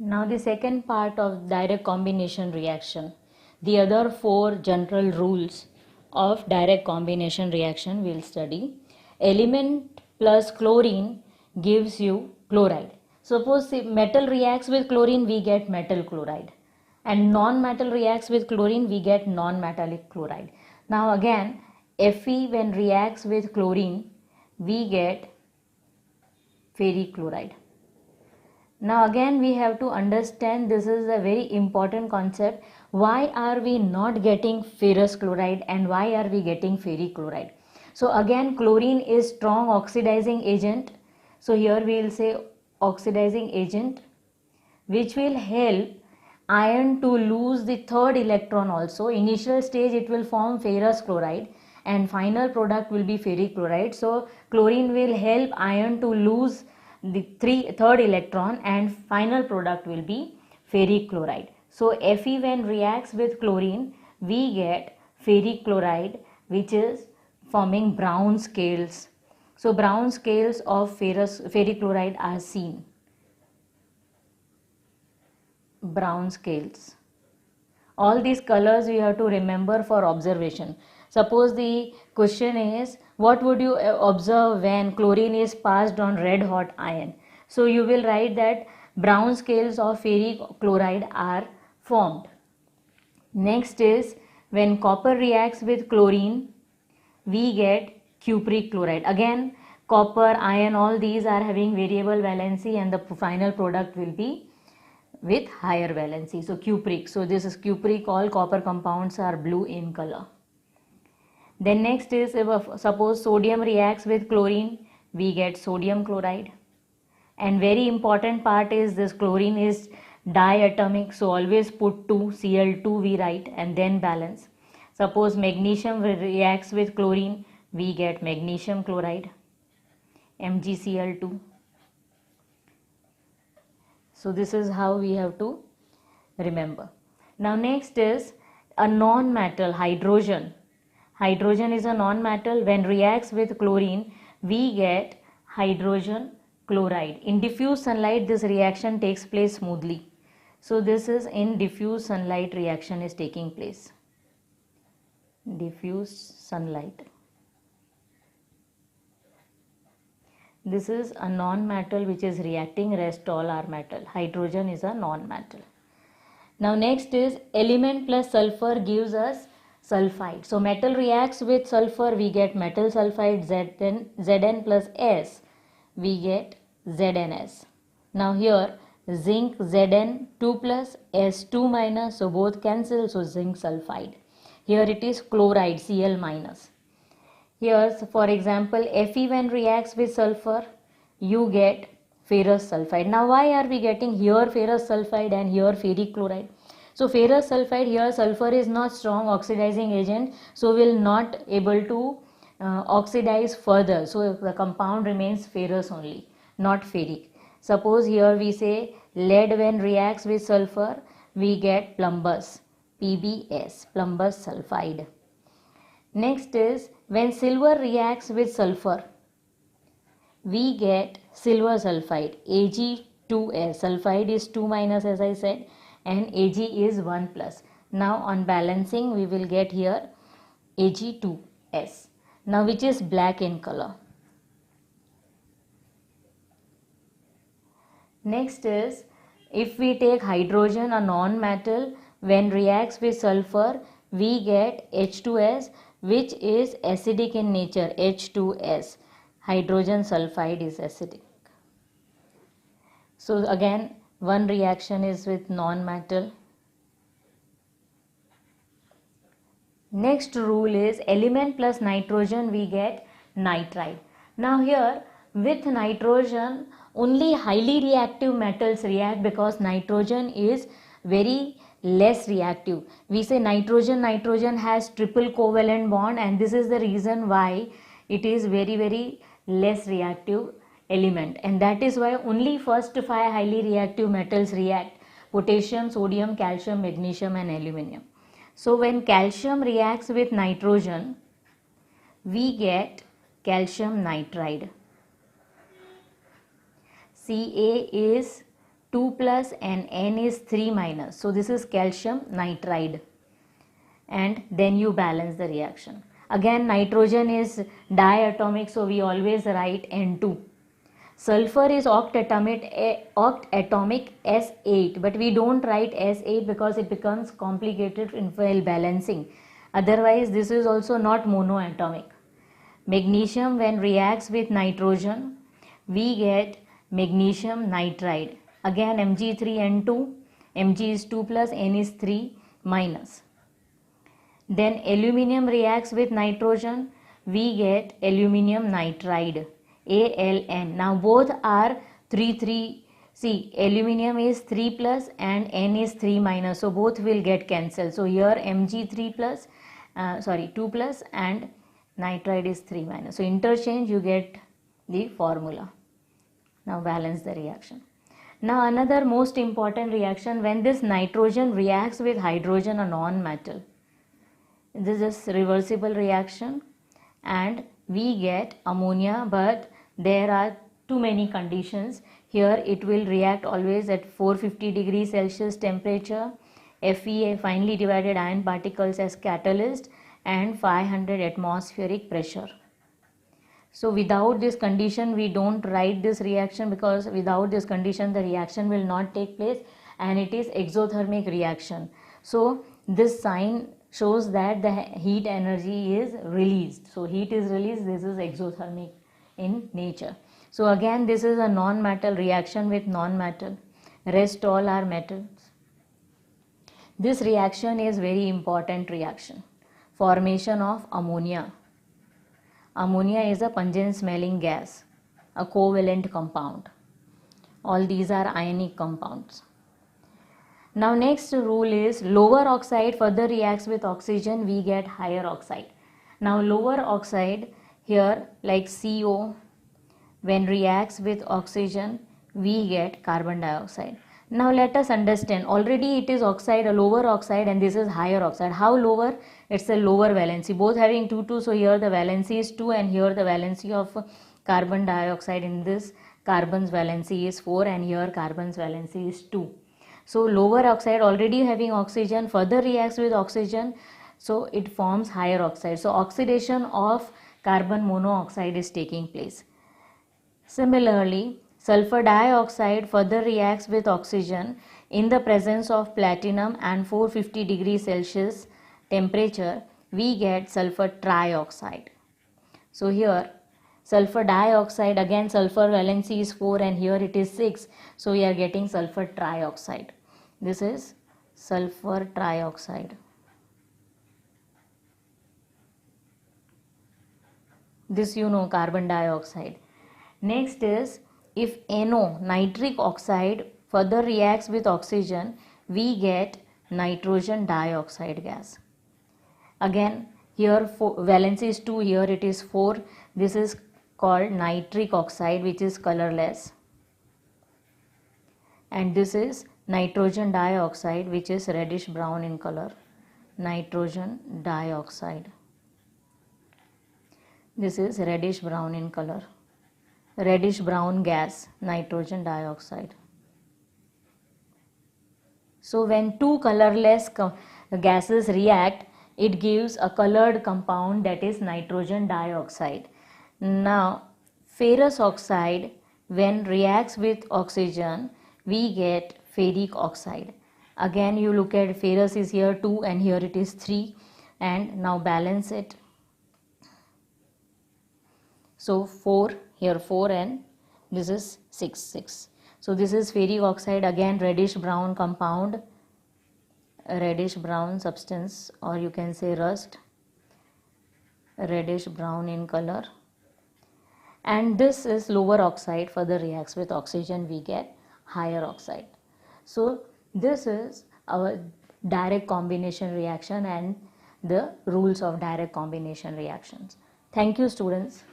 Now the second part of direct combination reaction. The other four general rules of direct combination reaction we'll study. Element plus chlorine gives you chloride. Suppose if metal reacts with chlorine, we get metal chloride. And non-metal reacts with chlorine, we get non-metallic chloride. Now again, Fe when reacts with chlorine, we get ferric chloride. Now again we have to understand, this is a very important concept. Why are we not getting ferrous chloride and why are we getting ferric chloride? So again, chlorine is strong oxidizing agent. So here we will say oxidizing agent, which will help iron to lose the third electron also. Initial stage it will form ferrous chloride and final product will be ferric chloride. So chlorine will help iron to lose the third electron and final product will be ferric chloride. So Fe when reacts with chlorine, we get ferric chloride, which is forming brown scales. So brown scales of ferric chloride are seen. Brown scales. All these colors we have to remember for observation. Suppose the question is, what would you observe when chlorine is passed on red hot iron? So you will write that brown scales of ferric chloride are formed. Next is, when copper reacts with chlorine, we get cupric chloride. Again, copper, iron, all these are having variable valency and the final product will be with higher valency. So cupric. So this is cupric. All copper compounds are blue in color. Then next is, if suppose sodium reacts with chlorine, we get sodium chloride. And very important part is, this chlorine is diatomic, so always put 2, Cl2 we write and then balance. Suppose magnesium reacts with chlorine, we get magnesium chloride, MgCl2. So this is how we have to remember. Now next is a non-metal, hydrogen. Hydrogen is a non-metal. When reacts with chlorine, we get hydrogen chloride. In diffuse sunlight, this reaction takes place smoothly. So this is in diffuse sunlight reaction is taking place. Diffuse sunlight. This is a non-metal which is reacting, rest all are metal. Hydrogen is a non-metal. Now next is element plus sulfur gives us sulfide. So metal reacts with sulfur, we get metal sulfide, Zn plus S, we get ZnS. Now here zinc Zn2 plus S2 minus, so both cancel, so zinc sulfide. Here it is chloride Cl minus. Here for example, Fe when reacts with sulfur, you get ferrous sulfide. Now why are we getting here ferrous sulfide and here ferric chloride? So ferrous sulfide, here sulfur is not strong oxidizing agent, so will not able to oxidize further. So the compound remains ferrous only, not ferric. Suppose here we say lead when reacts with sulfur, we get plumbous, PbS, plumbous sulfide. Next is when silver reacts with sulfur, we get silver sulfide, Ag2S. Sulfide is 2 minus as I said, and Ag is 1 plus. Now on balancing we will get here Ag2S. Now which is black in color. Next is, if we take hydrogen, a non-metal, when reacts with sulfur, we get H2S, which is acidic in nature, H2S. Hydrogen sulfide is acidic. So again, one reaction is with non-metal. Next rule is element plus nitrogen, we get nitride. Now here with nitrogen, only highly reactive metals react because nitrogen is very less reactive. We say nitrogen has triple covalent bond, and this is the reason why it is very less reactive element, and that is why only first 5 highly reactive metals react: potassium, sodium, calcium, magnesium and aluminum. So when calcium reacts with nitrogen, we get calcium nitride. Ca is 2 plus and N is 3 minus. So this is calcium nitride, and then you balance the reaction. Again, nitrogen is diatomic, so we always write N2. Sulfur is octatomic S8, but we don't write S8 because it becomes complicated in while balancing. Otherwise, this is also not monoatomic. Magnesium, when reacts with nitrogen, we get magnesium nitride. Again, Mg3N2, Mg is 2 plus, N is 3 minus. Then aluminium reacts with nitrogen, we get aluminium nitride, ALN. Now both are 3. See, aluminium is 3 plus and N is 3 minus, so both will get cancelled. So here Mg 2 plus and nitride is 3 minus. So interchange, you get the formula. Now balance the reaction. Now another most important reaction, when this nitrogen reacts with hydrogen, a non-metal. This is reversible reaction and we get ammonia, but there are too many conditions. Here it will react always at 450 degrees Celsius temperature, Fe, finely divided iron particles, as catalyst, and 500 atmospheric pressure. So without this condition we don't write this reaction, because without this condition the reaction will not take place, and it is exothermic reaction. So this sign shows that the heat energy is released. So heat is released, this is exothermic in nature. So again, this is a non-metal reaction with non-metal. Rest all are metals. This reaction is very important reaction. Formation of ammonia. Ammonia is a pungent smelling gas, a covalent compound. All these are ionic compounds. Now next rule is lower oxide further reacts with oxygen, we get higher oxide. Now lower oxide here, like CO, when reacts with oxygen we get carbon dioxide. Now let us understand, already it is oxide, a lower oxide, and this is higher oxide. How lower? It's a lower valency, both having 2, so here the valency is 2 and here the valency of carbon dioxide in this carbon's valency is 4 and here carbon's valency is 2. So lower oxide already having oxygen further reacts with oxygen, so it forms higher oxide. So oxidation of carbon monoxide is taking place. Similarly, sulfur dioxide further reacts with oxygen in the presence of platinum and 450 degrees Celsius temperature, we get sulfur trioxide. So here sulfur dioxide, again sulfur valency is 4 and here it is 6, so we are getting sulfur trioxide. This is sulfur trioxide. This you know, carbon dioxide. Next is, if NO, nitric oxide, further reacts with oxygen, we get nitrogen dioxide gas. Again here valency is 2, here it is 4. This is called nitric oxide, which is colorless, and this is nitrogen dioxide, which is reddish brown in color. Nitrogen dioxide. This is reddish brown in color. Reddish brown gas, nitrogen dioxide. So when two colorless gases react, it gives a colored compound, that is nitrogen dioxide. Now ferrous oxide, when reacts with oxygen, we get ferric oxide. Again you look at ferrous is here 2 and here it is 3, and now balance it. So 4, here 4 and this is 6. So this is ferric oxide, again reddish brown compound, reddish brown substance, or you can say rust, reddish brown in color. And this is lower oxide, further reacts with oxygen, we get higher oxide. So this is our direct combination reaction and the rules of direct combination reactions. Thank you, students.